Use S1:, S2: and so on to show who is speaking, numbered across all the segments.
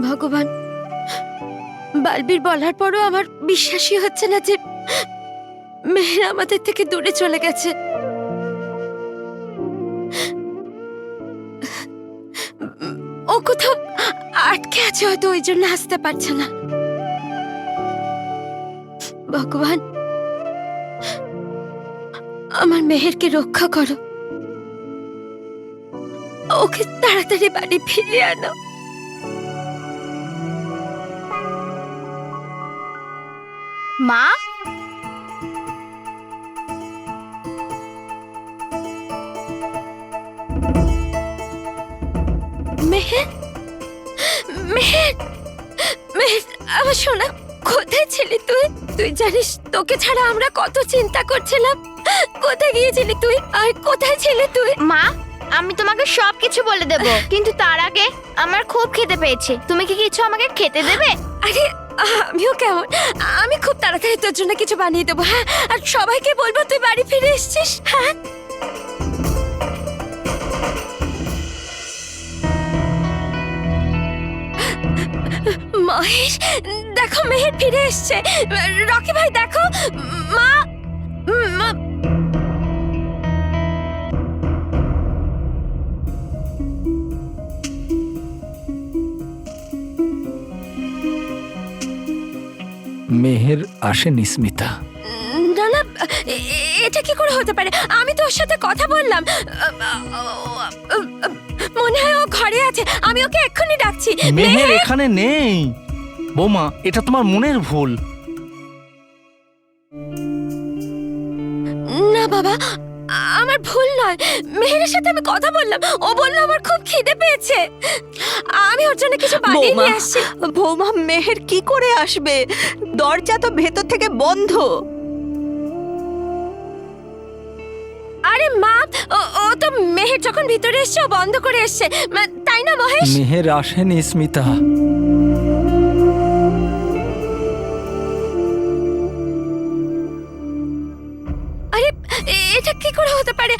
S1: ভগবান, বালবীর বলার পরও আমার বিশ্বাসই হচ্ছে না যে মেহের আমাদের থেকে দূরে চলে গেছে। ও কোথাও আটকে আছে, হয়তো ওই জন্য আসতে পারছে না। ভগবান, আমার মেহেরকে রক্ষা করো, ওকে তাড়াতাড়ি বাড়ি ফিরিয়ে আনো।
S2: মা,
S1: মেহের, মেহের, মেহের, আমার সোনা, কোথায় ছিলি তুই? তুই জানিস তোকে ছাড়া আমরা কত চিন্তা করছিলাম। কোথায় গিয়েছিলি তুই, আর কোথায় ছিলি তুই?
S2: মা, আমি তোমাকে সবকিছু বলে দেব, কিন্তু তার আগে আমার খুব খেতে পেয়েছে। তুমি কি কিছু আমাকে খেতে দেবে?
S1: আরে আমিও কেমন, আমি খুব তাড়াতাড়ি তোর জন্য কিছু বানিয়ে দেবো। হ্যাঁ, আর সবাইকে বলবো তুই বাড়ি ফিরে এসেছিস। হ্যাঁ, মহেশ, দেখো মেহের ফিরে এসছে। রকি ভাই দেখো, মা, মা,
S3: মেহের আসেনি স্মিতা।
S1: না না, এটা কি করে হতে পারে? আমি তো ওর সাথে কথা বললাম, মনে হয় ও ঘরে আছে। আমি ওকে এক্ষুনি ডাকছি।
S3: মেহের এখানে নেই বৌমা, এটা তোমার মনের ভুল।
S1: না বাবা, আমার ভুল নয়। মেহেরের সাথে আমি কথা বললাম, ও বললো আমার খুব খিদে পেয়েছে, আমি ওর জন্য কিছু বানিয়ে নিয়ে আসছি।
S4: বৌমা, মেহের কি করে আসবে? দরজা তো ভেতর থেকে বন্ধ।
S1: আরে মা, ও তো মেহের যখন ভিতরে এসছে ও বন্ধ করে এসছে, তাই না মহেশ?
S3: মেহের আসেনি স্মিতা।
S1: আরে এটা কি করে হতে পারে?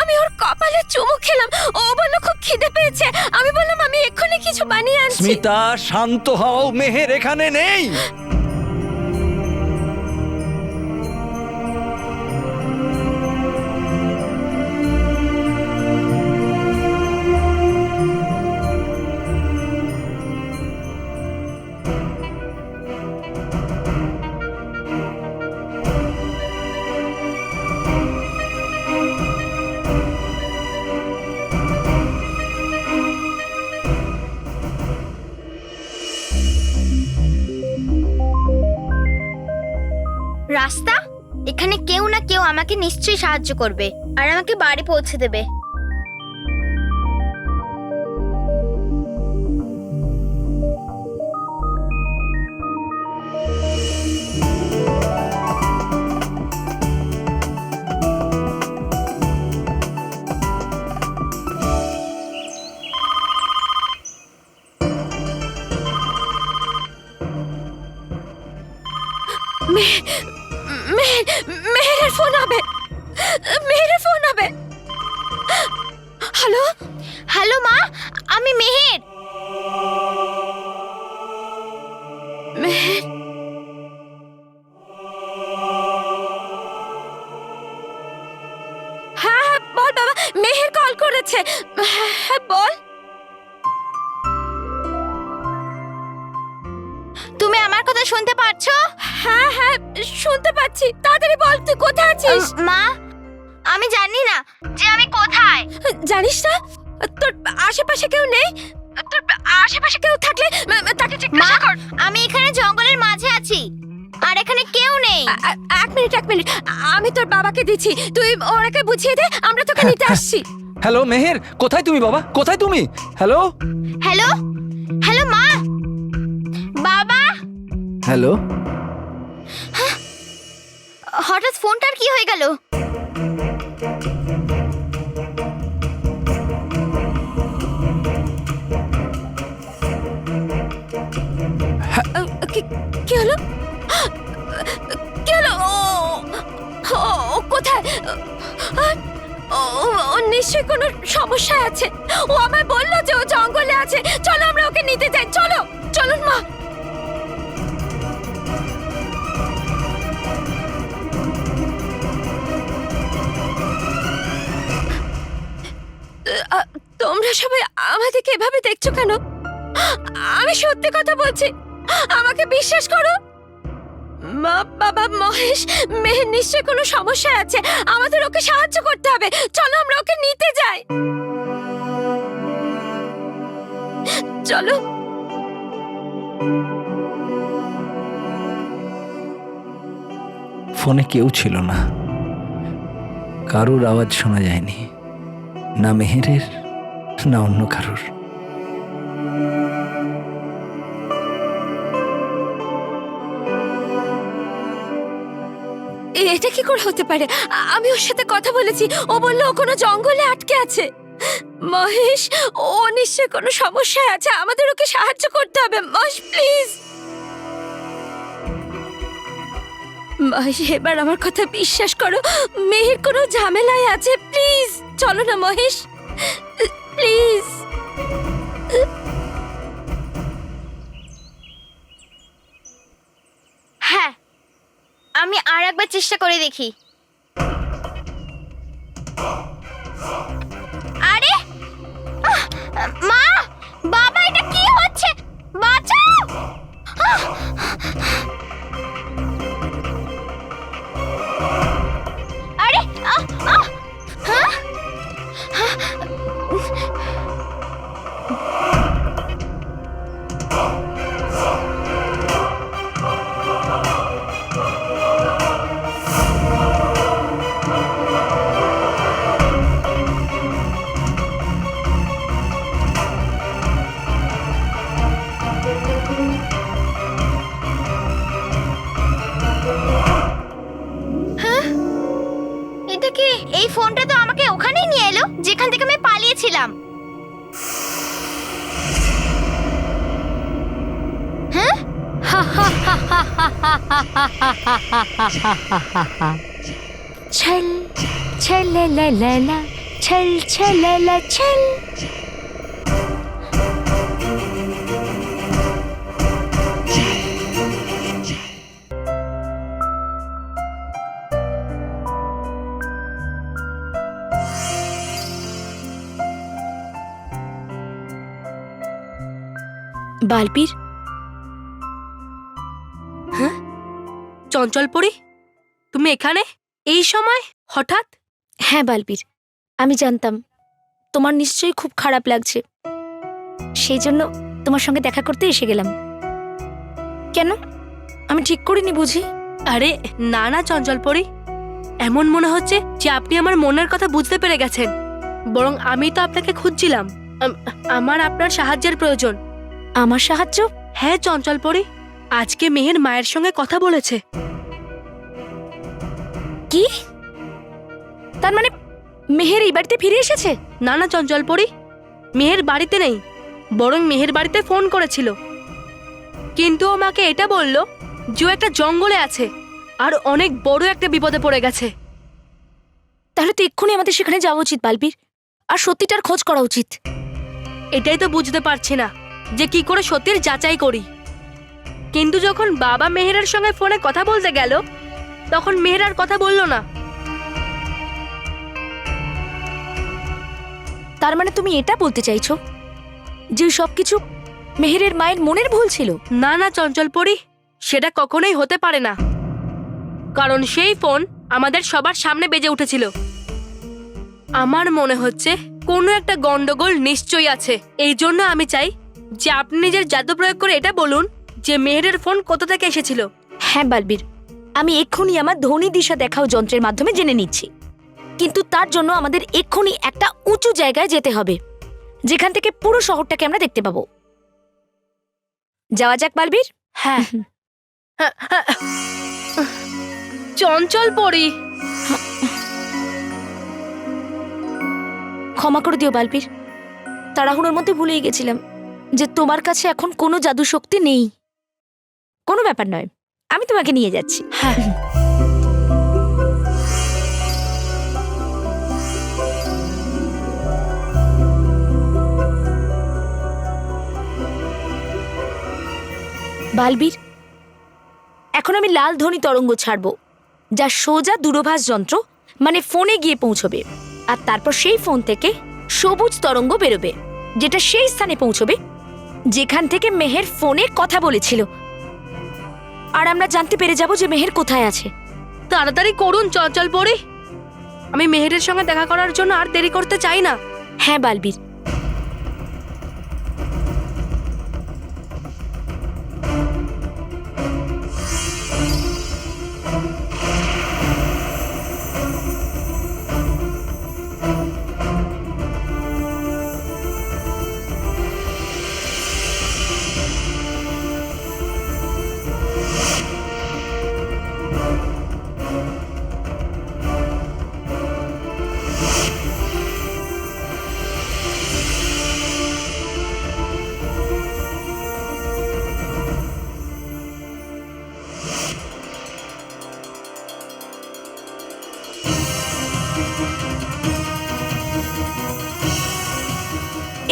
S1: আমি ওর কপালে চুমু খেলাম, ও বললো খুব খিদে পেয়েছে, আমি বললাম আমি এক্ষুনি কিছু বানিয়ে আনছি।
S3: স্মিতা শান্ত হও, মেহের এখানে নেই।
S2: রাস্তা, এখানে কেউ না কেউ আমাকে নিশ্চয়ই সাহায্য করবে আর আমাকে বাড়ি পৌঁছে দেবে।
S1: মেহেরের ফোন হবে, মেহেরের ফোন হবে। হ্যালো,
S2: হ্যালো মা, আমি মেহের।
S1: মেহের, হ্যাঁ হ্যাঁ বল বাবা, মেহের কল করেছে। হ্যাঁ বল।
S2: তুমি আমার কথা শুনতে পাচ্ছো?
S1: হ্যাঁ হ্যাঁ শুনতে পাচ্ছি, তাড়াতাড়ি বল তুই কোথায় আছিস?
S2: মা, আমি জানি না যে আমি কোথায়।
S1: জানিস না তোর আশেপাশে কেউ নেই? তোর আশেপাশে কেউ থাকলে তাকে
S2: মা,
S1: জিজ্ঞাসা কর।
S2: আমি এখানে জঙ্গলের মাঝে আছি আর এখানে কেউ নেই।
S1: এক মিনিট, আমি তোর বাবাকে দিচ্ছি, তুই ওরাকে বুঝিয়ে দে, আমরা তোকে নিতে আসছি।
S3: হ্যালো মেহের, কোথায় তুমি বাবা, কোথায় তুমি? হ্যালো
S2: হ্যালো, হ্যালো মা, বাবা।
S3: হ্যালো,
S2: হঠাৎ ফোনটার কি হয়ে গেল?
S1: কি হলো? কি হলো? ও কোথায়? ও নিশ্চয়ই কোনো সমস্যা আছে। ও আমায় বললো যে ও জঙ্গলে আছে, চলো আমরা ওকে নিতে যাই। তোমরা সবাই আমাদেরকে এভাবে দেখছো কেন? আমি সত্যি কথা বলছি, আমাকে বিশ্বাস করো। মা, বাবা, মহেশ, মেহের নিশ্চয়ই কোনো সমস্যা আছে। আমাদের ওকে সাহায্য করতে হবে। চলো আমরা ওকে নিতে যাই। চলো।
S3: ফোনে কেউ ছিল না, কারুর আওয়াজ শোনা যায়নি, না মেহেরের না অন্য কারুর।
S1: এটা কি করে হতে পারে? আমি ওর সাথে কথা বলেছি, ও বলল ও কোনো জঙ্গলে আটকে আছে। মহেশ, ও নিশ্চয়ই কোনো সমস্যায় আছে, আমাদের ওকে সাহায্য করতে হবে। মহেশ, প্লিজ। মহেশ, এবার আমার কথা বিশ্বাস করো, মেহের কোনো ঝামেলায় আছে। প্লিজ চলো না মহেশ, প্লিজ।
S2: হ্যাঁ, আমি আর একবার চেষ্টা করে দেখি। আরে মা, বাবা, এটা কি হচ্ছে? বাঁচাও! আরে হ্যাঁ? এটা কি? এই ফোনটা তো আমাকে ওখানেই নিয়ে এলো যেখান থেকে আমি পালিয়েছিলাম। হ্যাঁ?
S1: ছল ছললা ছল ছললা ছল। বালবীর,
S5: হ্যাঁ চঞ্চলপুরি, তুমি এখানে এই সময় হঠাৎ?
S1: হ্যাঁ বালবীর, আমি জানতাম তোমার নিশ্চয়ই খুব খারাপ লাগছে, সেই জন্য তোমার সঙ্গে দেখা করতে এসে গেলাম। কেন, আমি ঠিক করিনি বুঝি?
S5: আরে না না চঞ্চলপুরি, এমন মনে হচ্ছে যে আপনি আমার মনের কথা বুঝতে পেরে গেছেন। বরং আমি তো আপনাকে খুঁজছিলাম। আমার আপনার সাহায্যের প্রয়োজন।
S1: আমার সাহায্য?
S5: হ্যাঁ চঞ্চলপুরি, আজকে মেহের মায়ের সঙ্গে কথা বলেছে।
S1: কি? তার মানে মেহের এই বাড়িতে ফিরে এসেছে?
S5: না না চঞ্চলপুরি, মেহের বাড়িতে নেই, বরং মেহের বাড়িতে ফোন করেছিল। কিন্তু ও মাকে এটা বলল যে ও একটা জঙ্গলে আছে আর অনেক বড় একটা বিপদে পড়ে গেছে।
S1: তাহলে তো এক্ষুনি আমাদের সেখানে যাওয়া উচিত বালবীর, আর সত্যিটার খোঁজ করা উচিত।
S5: এটাই তো বুঝতে পারছি না যে কি করে সত্যির যাচাই করি। কিন্তু যখন বাবা মেহেরের সঙ্গে ফোনে কথা বলতে গেল, তখন মেহের আর কথা বলল না।
S1: তার মানে তুমি এটা বলতে চাইছো যে সবকিছু মেহেরের মায়ের মনের ভুল ছিল?
S5: না না চঞ্চলপুরি, সেটা কখনোই হতে পারে না, কারণ সেই ফোন আমাদের সবার সামনে বেজে উঠেছিল। আমার মনে হচ্ছে কোনো একটা গন্ডগোল নিশ্চয়ই আছে। এই জন্য আমি চাই যে আপনি নিজের জাদু প্রয়োগ করে এটা বলুন যে মেহেরের ফোন কোথা থেকে এসেছিল।
S1: হ্যাঁ বালবীর, আমি এক্ষুনি আমার ধ্বনি দিশা দেখাও যন্ত্রের মাধ্যমে জেনে নিচ্ছি, কিন্তু তার জন্য আমাদের এক্ষুনি একটা উঁচু জায়গায় যেতে হবে, যেখান থেকে পুরো শহরটাকে আমরা দেখতে পাবো। যাওয়া যাক বালবীর।
S5: হ্যাঁ চঞ্চলপুরি,
S1: ক্ষমা করে দিও বালবীর, তাড়াহুড়োর মধ্যে ভুলেই গেছিলাম যে তোমার কাছে এখন কোনো জাদু শক্তি নেই। কোনো ব্যাপার নয়, আমি তোমাকে নিয়ে যাচ্ছি।
S5: হ্যাঁ
S1: বালবীর, এখন আমি লাল ধ্বনি তরঙ্গ ছাড়ব, যা সোজা দূরভাষ যন্ত্র মানে ফোনে গিয়ে পৌঁছবে, আর তারপর সেই ফোন থেকে সবুজ তরঙ্গ বেরোবে। যেটা সেই স্থানে পৌঁছবে যেখান থেকে মেহের ফোনে কথা বলেছিল, আর আমরা জানতে পেরে যাব যে মেহের কোথায় আছে।
S5: তাড়াতাড়ি করুন চঞ্চল পরি, আমি মেহেরের সঙ্গে দেখা করার জন্য আর দেরি করতে চাই না।
S1: হ্যাঁ বালবীর,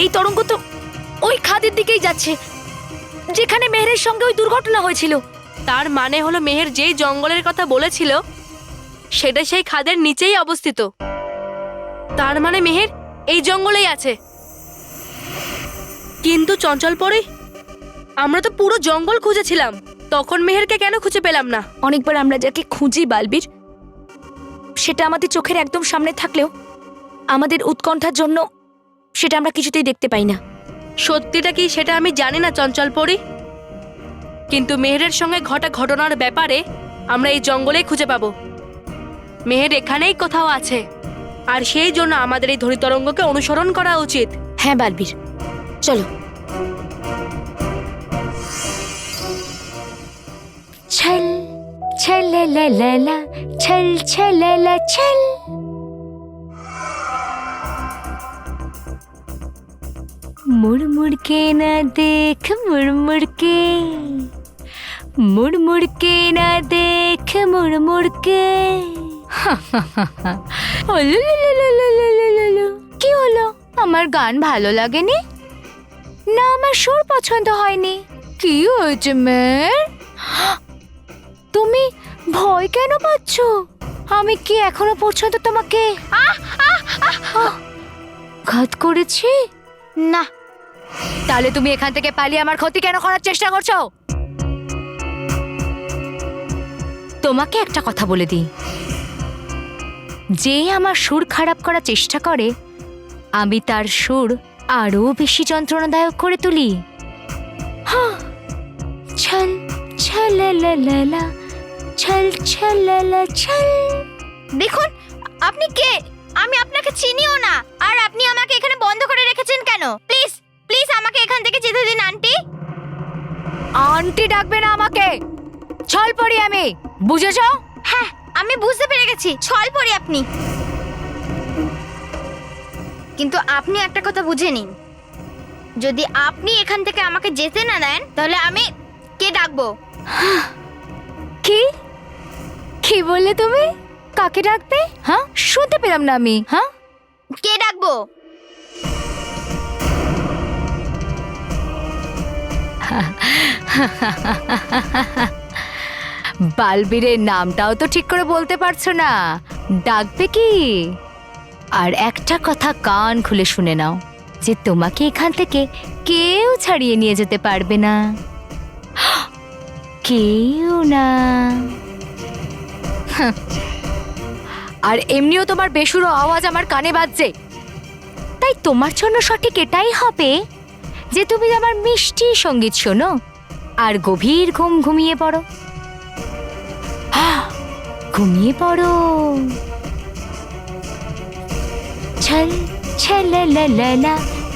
S1: এই তরঙ্গ তো ওই খাদের দিকেই যাচ্ছে যেখানে মেহেরের সঙ্গে ওই দুর্ঘটনা হয়েছিল।
S5: তার মানে হলো মেহের যেই জঙ্গলের কথা বলেছিল সেটা সেই খাদের নিচেই অবস্থিত। তার মানে মেহের এই জঙ্গলেই আছে। কিন্তু চঞ্চল পরি, আমরা তো পুরো জঙ্গল খুঁজেছিলাম, তখন মেহেরকে কেন খুঁজে পেলাম না?
S1: অনেকবার আমরা যাকে খুঁজি বালবীর, সেটা আমাদের চোখের একদম সামনে থাকলেও আমাদের উৎকণ্ঠার জন্য সেটা আমরা কিছুতেই দেখতে পাই না।
S5: সত্যিটা কি সেটা আমি জানি না চঞ্চল পরি, কিন্তু মেহেরের সঙ্গে ঘটা ঘটনার ব্যাপারে আমরা এই জঙ্গলেই খুঁজে পাবো। মেহের এখানেই কোথাও আছে, আর সেই জন্য আমাদের এই ধরিতরঙ্গকে অনুসরণ করা উচিত।
S1: হ্যাঁ বালবীর, চলো। ছল ছললা ছল ছললা ছল। मुड़ मुड़ के ना देख, मुड़ मुड़ के, मुड़ मुड़ के ना देख, मुड़ मुड़ के। কি হলো? আমার গান ভালো লাগেনি না আমার সুর পছন্দ হয়নি? কি হয়েছে মেয়ের? তুমি ভয় কেন পাচ্ছ? আমি কি এখনো পর্যন্ত তোমাকে ঘাত করেছি?
S2: না।
S1: তাহলে তুমি এখান থেকে পালিয়ে আমার ক্ষতি কেন করার চেষ্টা করছো? তোমাকে একটা কথা বলে দিই, যে আমার সুর খারাপ করার চেষ্টা করে আমি তার সুর আরো বেশি যন্ত্রণাদায়ক করে তুলি। ছল ছললা ছল ছললা ছল।
S2: দেখুন আপনি কে? আমি আপনাকে চিনিও না, আর আপনি আমাকে এখানে বন্ধ করে রেখেছেন কেন? প্লিজ প্লিজ আমাকে এখান থেকে যেতে দিন আন্টি।
S1: আন্টি ডাকবে না আমাকে, ছল পড়ি আমি, বুঝেছো?
S2: হ্যাঁ আমি বুঝতে পেরে গেছি, ছল পড়ি আপনি। কিন্তু আপনি একটা কথা বুঝে নিন, যদি আপনি এখান থেকে আমাকে যেতে না দেন তাহলে আমি কে ডাকবো?
S1: কি কি বললে তুমি? কাকে ডাকবে? হ্যাঁ শুনতে পেলাম না আমি। হ্যাঁ
S2: কে ডাকবো?
S1: বালবীরের নামটাও তো ঠিক করে বলতে পারছো না, ডাকবে কি? আর একটা কথা কান খুলে শুনে নাও, যে তোমাকে এখান থেকে কেউ ছাড়িয়ে নিয়ে যেতে পারবে না, কেউ না। আর এমনিও তোমার বেসুরো আওয়াজ আমার কানে বাজছে, তাই তোমার জন্য সঠিক এটাই হবে যে তুমি আমার মিষ্টি সঙ্গীত শোনো আর গভীর ঘুম ঘুমিয়ে পড়ো। ঘুমিয়ে পড়ো। ছল ছললা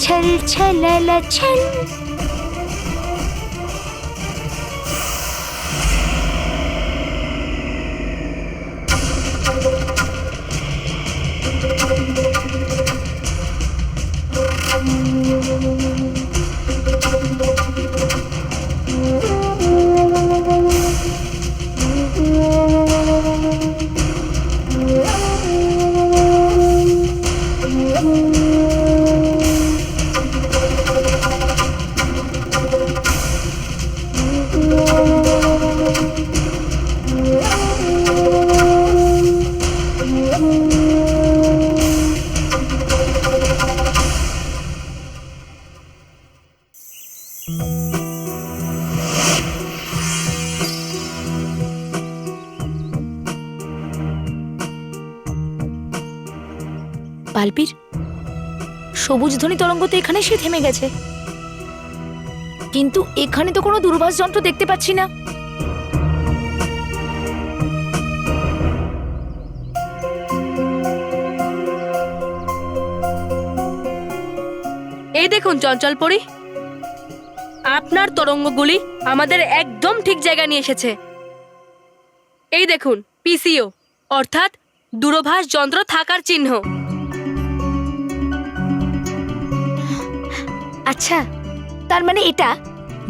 S1: ছল ছললা ছল। বালবীর, সবুজ ধ্বনি তরঙ্গ তো এখানে এসে থেমে গেছে, কিন্তু এখানে তো কোনো দূরভাষ যন্ত্র দেখতে পাচ্ছি না।
S5: এই দেখুন চঞ্চল পরি, আপনার তরঙ্গগুলি আমাদের একদম ঠিক জায়গায় নিয়ে এসেছে। এই দেখুন পিসিও, অর্থাৎ দূরভাষ যন্ত্র থাকার চিহ্ন।
S1: আচ্ছা, তার মানে এটা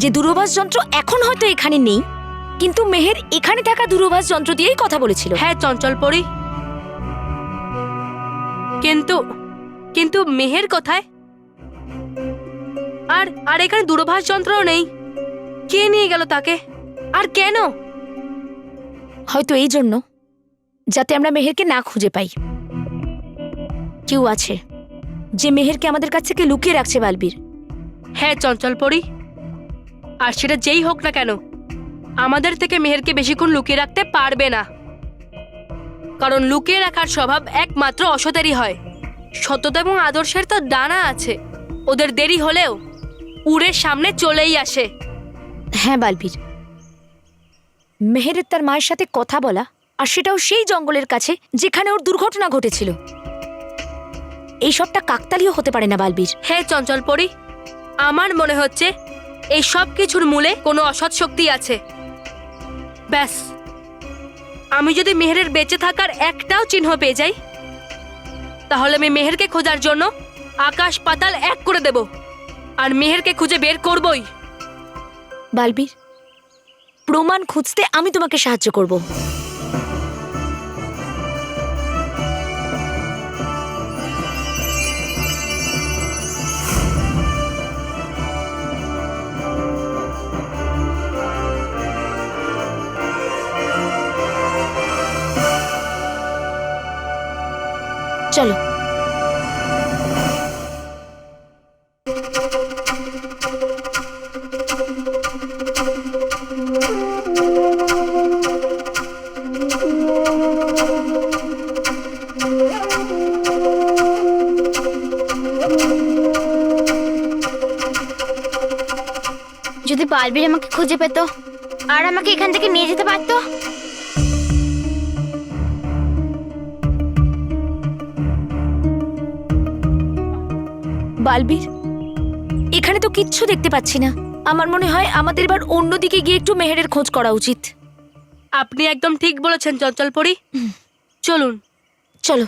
S1: যে দূরভাষ যন্ত্র এখন হয়তো এখানে নেই, কিন্তু মেহের এখানে থাকা দূরভাষ যন্ত্র দিয়েই কথা বলেছিল।
S5: হ্যাঁ চঞ্চল পরি, কিন্তু কিন্তু মেহের কোথায়? আর আর এখানে দূরভাষ যন্ত্রও নেই। কে নিয়ে গেল তাকে, আর কেন?
S1: হয়তো এই জন্য, যাতে আমরা মেহেরকে না খুঁজে পাই। কেউ আছে যে মেহেরকে আমাদের কাছ থেকে লুকিয়ে রাখছে বালবীর।
S5: হ্যাঁ চঞ্চল পরি, আর সেটা যেই হোক না কেন, আমাদের থেকে মেহেরকে বেশিক্ষণ লুকিয়ে রাখতে পারবে না। কারণ লুকিয়ে রাখার স্বভাব একমাত্র অসতেরই হয়। সততা এবং আদর্শের তো ডানা আছে, ওদের দেরি হলেও উড়ে সামনে চলেই আসে।
S1: হ্যাঁ বালবীর, মেহেরের তার মায়ের সাথে কথা বলা, আর সেটাও সেই জঙ্গলের কাছে যেখানে ওর দুর্ঘটনা ঘটেছিল, এই সবটা কাকতালীয় হতে পারে না বালবীর।
S5: হ্যাঁ চঞ্চল পরি, আমার মনে হচ্ছে এই সব কিছুর মূলে কোনো অসৎ শক্তি আছে। ব্যাস, আমি যদি মেহেরের বেঁচে থাকার একটাও চিহ্ন পেয়ে যাই, তাহলে আমি মেহেরকে খোঁজার জন্য আকাশ পাতাল এক করে দেব, আর মেহেরকে খুঁজে বের করবই।
S1: বালবীর, প্রমাণ খুঁজতে আমি তোমাকে সাহায্য করব। চলো।
S2: যদি বালবীর আমাকে খুঁজে পেত আর আমাকে এখান থেকে নিয়ে যেতে পারতো।
S1: বালবীর, এখানে তো কিচ্ছু দেখতে পাচ্ছি না। আমার মনে হয় আমাদের এবার অন্যদিকে গিয়ে একটু মেহেরের খোঁজ করা উচিত।
S5: আপনি একদম ঠিক বলেছেন চঞ্চল পরি, চলুন।
S1: চলো।